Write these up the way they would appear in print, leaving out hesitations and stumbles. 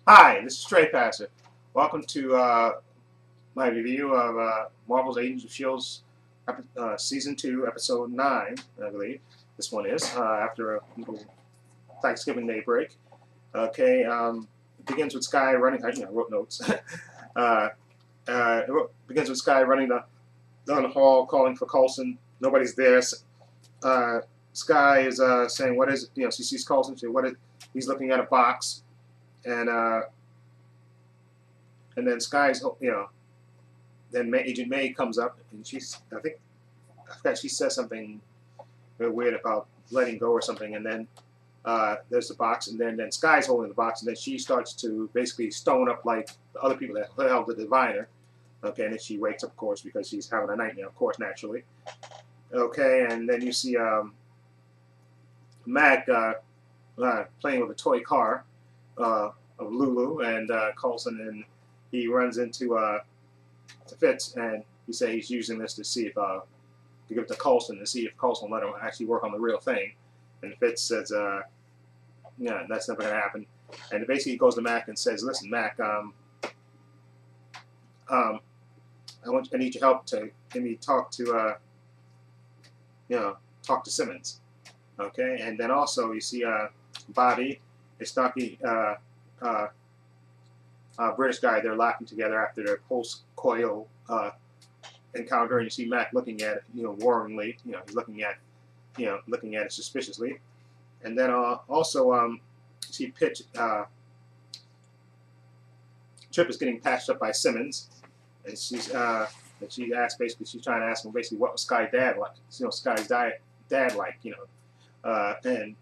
Hi, this is trepacer. Welcome to my review of Marvel's Agents of S.H.I.E.L.D.'s Season 2, Episode 9, I believe. This one is, after a little Thanksgiving Day break. Okay, it begins with Skye running, I wrote notes. It begins with Skye running down the hall, calling for Coulson. Nobody's there. Skye is saying, what is it? She sees Coulson, he's looking at a box. And then Skye's, then Agent May comes up, and I forgot, she says something very weird about letting go or something, and then there's the box, and then Skye's holding the box, and then she starts to basically stone up like the other people that held the diviner. Okay, and then she wakes up, of course, because she's having a nightmare, of course, naturally. Okay, and then you see Mac playing with a toy car of Lulu and Coulson, and he runs into Fitz, and he says he's using this to see if to give it to Coulson to see if Coulson will let him actually work on the real thing. And Fitz says, "Yeah, that's never going to happen." And basically he goes to Mac and says, "Listen, Mac, I need your help to let me talk to talk to Simmons." Okay, and then also you see Bobby is talking. British guy, they're laughing together after their post-coital encounter, and you see Mac looking at it, worryingly. He's looking at it suspiciously. And then also, you see Trip is getting patched up by Simmons, and she asks, basically, she's trying to ask him basically what was Skye's dad like. Skye's dad like, and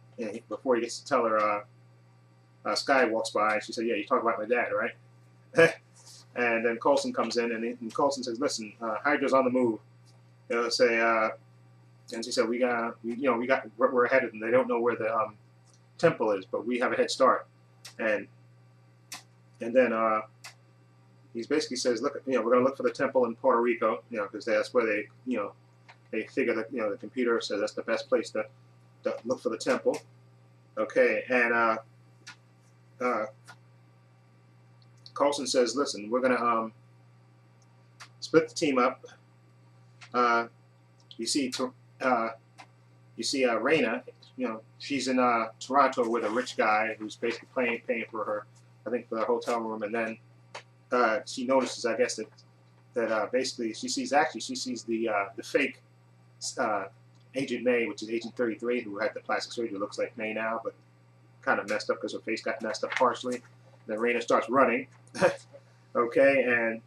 before he gets to tell her. Skye walks by, and she said, "Yeah, you talk about my dad, right?" And then Coulson comes in, and Coulson says, "Listen, Hydra's on the move." And she said, we're ahead of them. They don't know where the temple is, but we have a head start." And then he basically says, "Look, we're going to look for the temple in Puerto Rico, because that's where they figure that the computer says that's the best place to look for the temple." Okay, and Coulson says, "Listen, we're gonna split the team up. You see Rayna. She's in Toronto with a rich guy who's basically paying for her, I think, for the hotel room. And then she notices, I guess, that basically she sees the fake Agent May, which is Agent 33, who had the plastic surgery, looks like May now, but kind of messed up because her face got messed up partially. Then Rayna starts running." Okay, and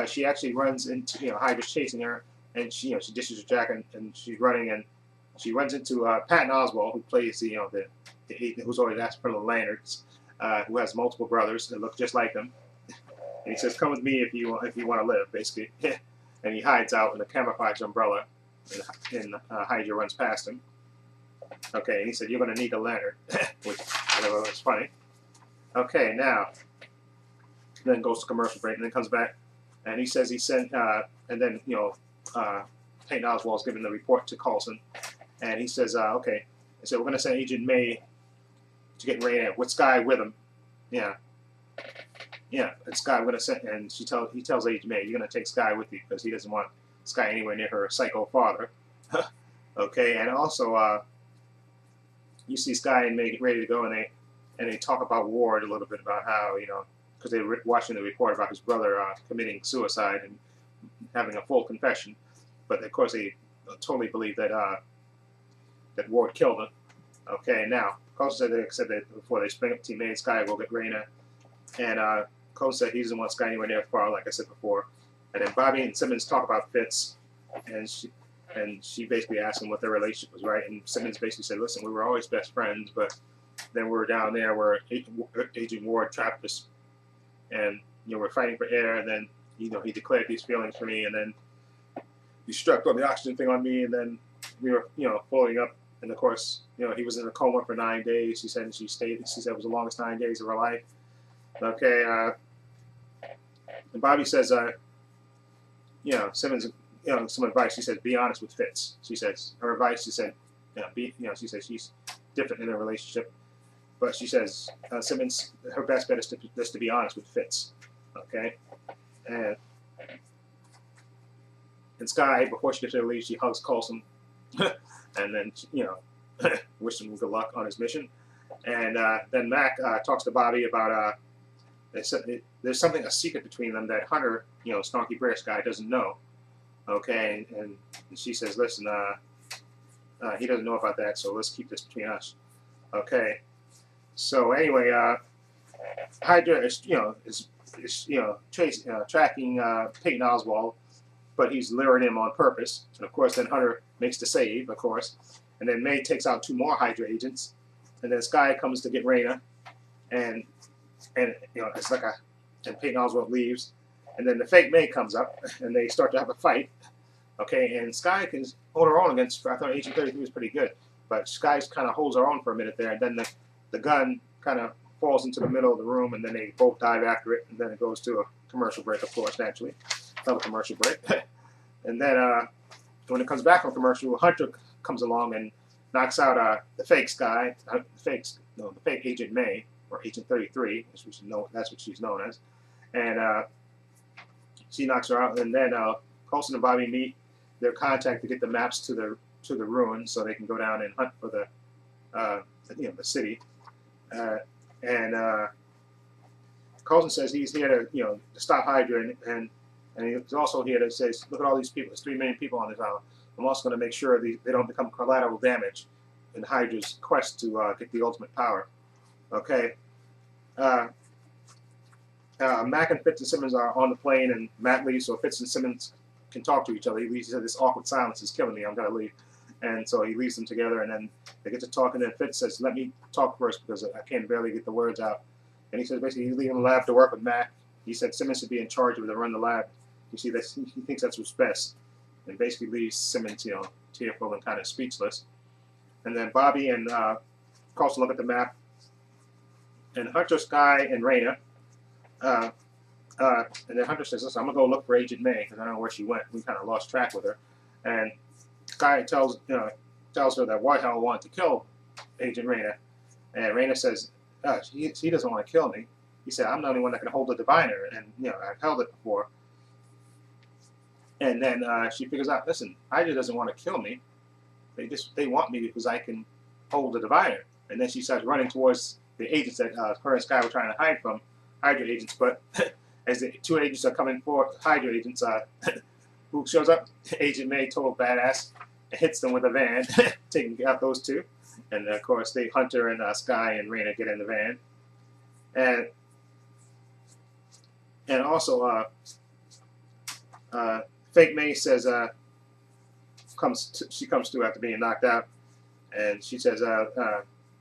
she actually runs into, Hydra's chasing her, and she dishes her jacket, and she's running, and she runs into Patton Oswalt, who plays the agent who's always asked for the lanterns, who has multiple brothers that look just like him. And he says, "Come with me if you want to live," basically. And he hides out in a camouflage umbrella, and Hydra runs past him. Okay, and he said, "You're going to need a lantern," which was funny. Okay, now, then goes to commercial break, and then comes back, and he says he sent, and then, Peyton Oswald's giving the report to Coulson, and he says, okay, he said, "We're going to send Agent May to get Rayna with Skye with him." Yeah, and Skye, we're going to send, and he tells Agent May, "You're going to take Skye with you, because he doesn't want Skye anywhere near her psycho father." Okay, and also, you see Skye and May get ready to go, and they talk about Ward a little bit, about how, because they were watching the report about his brother committing suicide and having a full confession, but of course they totally believe that Ward killed him. Okay, now Coulson said that before they spring up Team A, Skye will get Rayna, and Coulson said he doesn't want Skye anywhere near far, like I said before. And then Bobby and Simmons talk about Fitz, and she basically asked him what their relationship was, right? And Simmons basically said, "Listen, we were always best friends, but then we were down there where Agent Ward trapped us, and we're fighting for air, and then he declared these feelings for me, and then he struck on the oxygen thing on me, and then we were floating up, and of course he was in a coma for 9 days." She said, she said it was the longest 9 days of her life. Okay, and Bobby says, Simmons, some advice. She says, "Be honest with Fitz." She says her advice. She said, she said she's different in a relationship. but she says Simmons, her best bet is to be honest with Fitz. Okay, and Sky, before she gets ready to leave, she hugs Coulson, and then wishes him good luck on his mission. And then Mac talks to Bobby about there's something, a secret between them that Hunter, Snarky British guy, doesn't know. Okay, and she says, listen, he doesn't know about that, so let's keep this between us. Okay. So anyway, Hydra is tracking Peyton Oswald, but he's luring him on purpose. And of course, then Hunter makes the save, of course, and then May takes out 2 more Hydra agents, and then Sky comes to get Rayna, and it's like and Peyton Oswald leaves, and then the fake May comes up, and they start to have a fight. Okay, and Sky can hold her own against. I thought Agent 33 was pretty good, but Sky kind of holds her own for a minute there, and then the gun kind of falls into the middle of the room, and then they both dive after it, and then it goes to a commercial break, of course, naturally. Another commercial break. And then when it comes back from commercial, Hunter comes along and knocks out the fake Sky, the fake Agent May, or Agent 33, as we should know, that's what she's known as. And she knocks her out, and then Coulson and Bobby meet their contact to get the maps to the ruins, so they can go down and hunt for the city. And Coulson says he's here to stop Hydra, and he's also here to say, look at all these people. There's 3 million people on this island. I'm also going to make sure they don't become collateral damage in Hydra's quest to get the ultimate power. Okay. Mac and FitzSimmons are on the plane, and Matt leaves so FitzSimmons can talk to each other. He said, this awkward silence is killing me. I'm going to leave. And so he leaves them together, and then they get to talk, and then Fitz says, let me talk first because I can barely get the words out. And he says basically he's leaving the lab to work with Mac. He said Simmons should be in charge of it to run the lab. You see, he thinks that's what's best. And basically leaves Simmons, tearful and kind of speechless. And then Bobby and Coulson look at the map. And Hunter, Sky, and Rayna. And then Hunter says, listen, I'm going to go look for Agent May because I don't know where she went. We kind of lost track with her. And Sky tells her that Whitehall wanted to kill Agent Rayna. And Rayna says, he doesn't want to kill me. He said, I'm the only one that can hold the diviner. And, I've held it before. And then she figures out, listen, Hydra doesn't want to kill me. They want me because I can hold the diviner. And then she starts running towards the agents that her and Sky were trying to hide from, Hydra agents. But as the 2 agents are coming for Hydra agents, who shows up? Agent May, total badass, hits them with a van, taking out those 2. And of course, Hunter and Sky and Rayna get in the van. And also, fake May says she comes to after being knocked out, and she says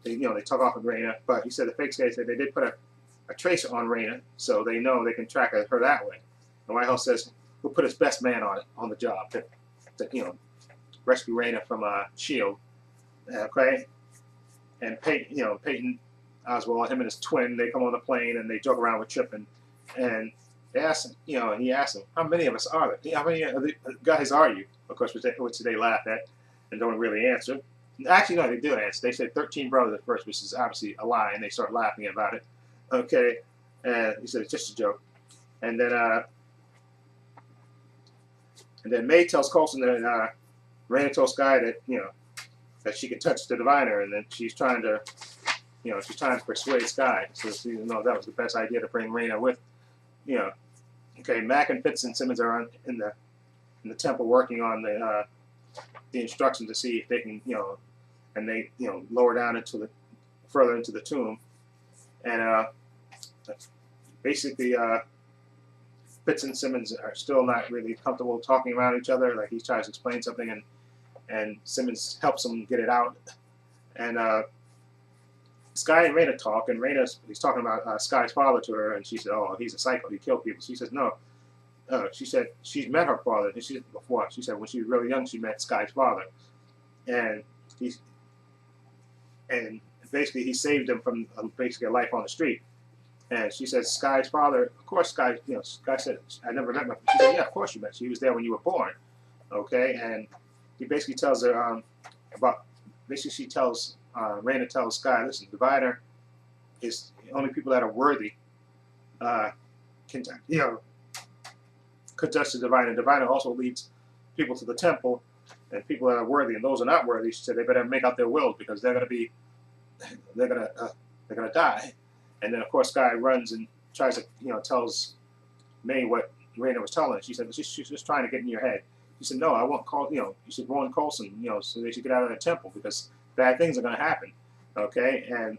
they talk off of Rayna, but he said the fake guy said they did put a tracer on Rayna, so they know they can track her that way. And Whitehouse says we'll put his best man on the job to rescue Rayna from S.H.I.E.L.D. Okay, and Peyton Oswald, him and his twin, they come on the plane and they joke around with Chip, and they ask him, and he asks him, how many of us are there? How many of the guys are you? Of course, which they laugh at and don't really answer. Actually, no, they do answer. They say 13 brothers at first, which is obviously a lie, and they start laughing about it. Okay, and he said it's just a joke. And then May tells Coulson that Rayna told Sky that that she could touch the diviner, and then she's trying to persuade Sky. So she that was the best idea to bring Rayna with. Okay, Mac and FitzSimmons are in the temple working on the instructions to see if they can and they lower down further into the tomb, and basically FitzSimmons are still not really comfortable talking around each other. Like he tries to explain something, and Simmons helps him get it out, and Sky and Rayna talk, and he's talking about Sky's father to her, and she said, oh, he's a psycho, he killed people. She says, no. She said she's met her father, and she said when she was really young, she met Sky's father. And basically he saved him from basically a life on the street. And she said Sky's father, of course Sky said, I never met him. She said, yeah, of course you met. He was there when you were born. Okay, and he basically tells her Rayna tells Sky, listen, Diviner is only people that are worthy can, contest the divine. And divine also leads people to the temple, and people that are worthy, and those are not worthy, she said they better make out their will because they're gonna die. And then of course Sky runs and tries to tells May what Rayna was telling her. She said she's just trying to get in your head. He said no, I won't call. You should warn Coulson. So they should get out of the temple because bad things are gonna happen. Okay, and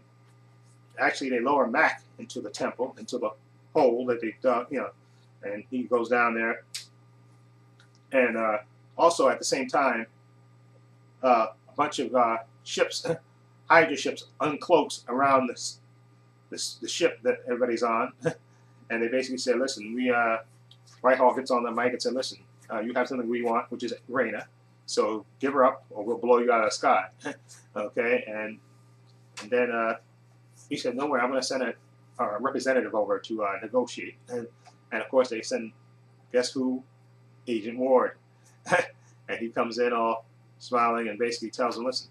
actually they lower Mac into the temple, into the hole that they dug. And he goes down there. And also at the same time, a bunch of ships, Hydra ships, uncloaks around the ship that everybody's on, and they basically said, "Listen, Whitehall gets on the mic and said, listen, you have something we want, which is Rayna, so give her up, or we'll blow you out of the sky." Okay, and then he said, "No worry, I'm going to send a representative over to negotiate." And of course they send, guess who? Agent Ward. And he comes in all smiling and basically tells him, "Listen,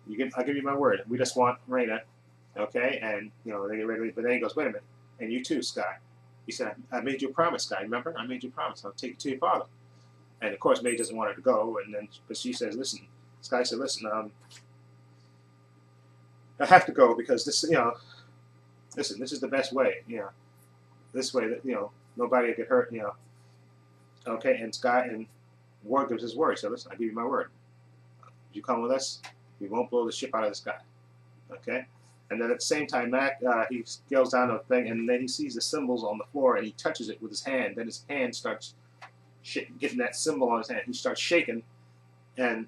I'll give you my word. We just want Rayna, okay?" And they get ready, but then he goes, "Wait a minute, and you too, Sky." He said, "I made you a promise, Sky. Remember? I made you a promise. I'll take you to your father." And of course, May doesn't want her to go, but she says, "Listen." Sky said, "Listen, I have to go because this, listen, this is the best way, this way that nobody will get hurt, Okay, and Sky and Ward gives his word. He said, "Listen, I give you my word. If you come with us, we won't blow the ship out of the sky." Okay? And then at the same time, Mac, he scales down the thing, and then he sees the symbols on the floor, and he touches it with his hand. Then his hand starts getting that symbol on his hand. He starts shaking, and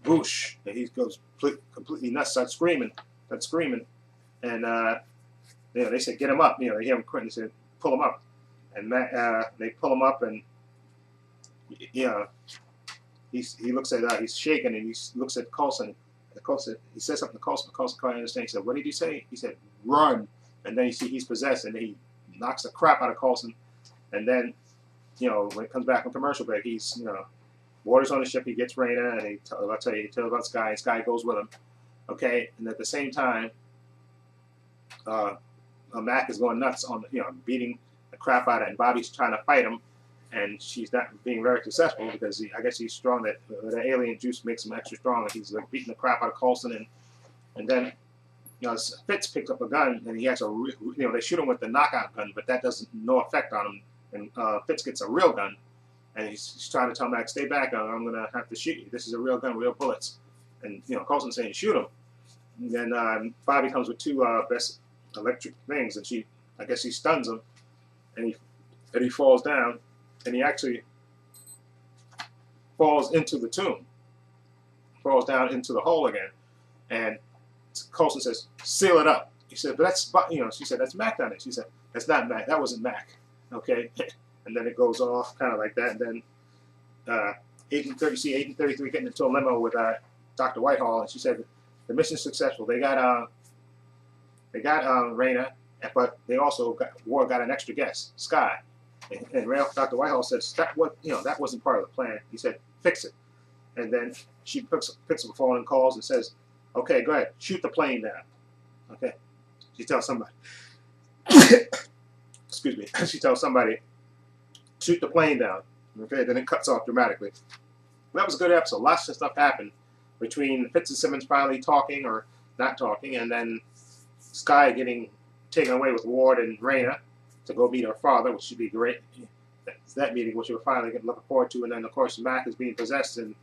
whoosh, and he goes completely nuts, starts screaming. And they said, "Get him up." They hear him quitting. They said, "Pull him up." And Mac, they pull him up, and he looks at he's shaking, and he looks at Coulson. Coulson, he says something to Coulson. Coulson can't understand. He said, "What did you say?" He said, "Run." And then you see he's possessed, and he knocks the crap out of Coulson. And then, when it comes back from commercial break, he's, Water's on the ship. He gets Rayna, and he tells about Sky, and Sky goes with him. Okay, and at the same time, Mac is going nuts on, beating the crap out of it, and Bobby's trying to fight him, and she's not being very successful because I guess he's strong. That the alien juice makes him extra strong, and he's like beating the crap out of Coulson, and then Fitz picks up a gun, and he has they shoot him with the knockout gun, but that doesn't no effect on him, and Fitz gets a real gun, and he's trying to tell Mac, "Stay back, I'm gonna have to shoot you. This is a real gun, real bullets," and Coulson's saying, "Shoot him." And then Bobby comes with two best electric things, and I guess she stuns him, and he falls down, and he actually falls into the tomb, falls down into the hole again, and Coulson says, "Seal it up." He said, "But that's," she said, "That's Mac on it." She said, "That's not Mac. That wasn't Mac." Okay, and then it goes off kind of like that, and then Agent 33 getting into a limo with Dr. Whitehall, and she said, "The mission's successful. They got Rayna, but they also got an extra guest, Sky." And Dr. Whitehall says, "That wasn't part of the plan." He said, "Fix it." And then she picks up the phone and calls and says, "Okay, go ahead, shoot the plane down." Okay, she tells somebody, excuse me, she tells somebody, "Shoot the plane down." Okay, then it cuts off dramatically. That was a good episode. Lots of stuff happened between FitzSimmons finally talking or not talking, and then Sky getting taken away with Ward and Rayna to go meet her father, which should be great. That's that meeting, which we're finally looking forward to. And then, of course, Mac is being possessed, and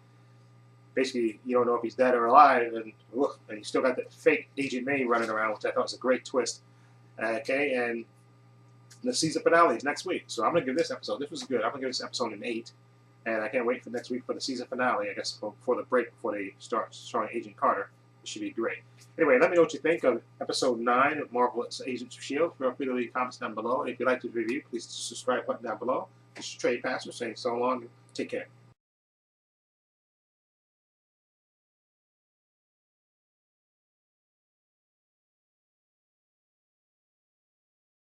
basically you don't know if he's dead or alive, and you still got that fake Agent May running around, which I thought was a great twist. Okay, and the season finale is next week. So I'm going to give this episode, this was good, I'm going to give this episode an 8. And I can't wait for next week for the season finale, I guess, before the break, before they start starring Agent Carter. It should be great. Anyway, let me know what you think of episode 9 of Marvel's Agents of S.H.I.E.L.D. Feel free to leave comments down below. And if you like this review, please subscribe button down below. This is Trepacer saying so long. Take care.